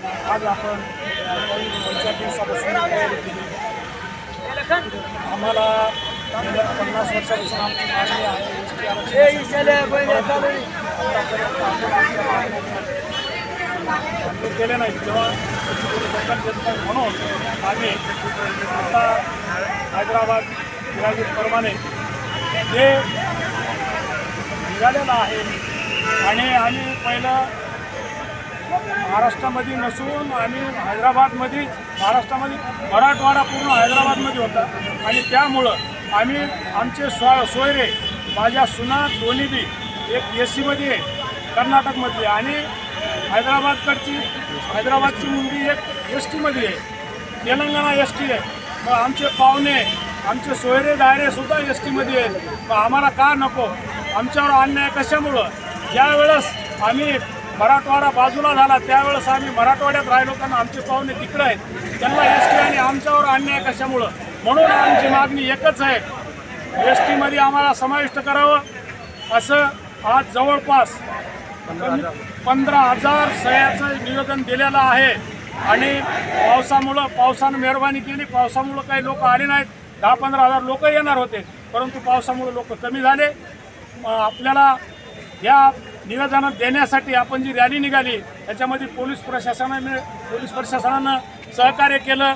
आज आपण पंचायत दिवसापासून तयारी केली। आम्हाला गेल्या 50 वर्षापासून आमची मागणी आहे एसटी आरक्षण केले नाही तेव्हा म्हणून आम्ही आता हैदराबाद विराजीप्रमाणे जे निघालेलं आहे आणि आम्ही पहिलं महाराष्ट्रामध्ये नसून आम्ही हैदराबादमध्ये महाराष्ट्रामध्ये मराठवाडा पूर्ण हैदराबादमध्ये होता आणि त्यामुळं आम्ही आमचे सोयरे माझ्या सुना दोन्ही बी एक एस-सीमध्ये आहे कर्नाटकमधली आणि हैदराबादची मुलगी एक एस-टीमध्ये आहे, तेलंगणा एस-टी आहे। मग आमचे पाहुणे आमचे सोयरे दायरेसुद्धा एस-टीमध्ये आहेत। मग आम्हाला का नको? आमच्यावर अन्याय कशामुळं? ज्यावेळेस आम्ही मराठवाडा बाजूला झाला त्यावेळेस आम्ही मराठवाड्यात राहिलो कारण आमचे पाहुणे तिकडे आहेत, त्यांना एस-टी आणि आमच्यावर अन्याय कशामुळं? म्हणून आमची मागणी एकच आहे, एस-टीमध्ये आम्हाला समाविष्ट करावं असं आज जवळपास 15,000 सह्याचं निवेदन दिलेलं आहे। आणि पावसानं मेहरबानी केली, पावसामुळं काही लोक आले नाहीत, 10-15,000 लोक येणार होते परंतु पावसामुळे लोक कमी झाले। आपल्याला या निवेदन देण्यासाठी आपण जी रॅली निघाली त्याच्यामध्ये पोलीस प्रशासनानं सहकार्य केलं।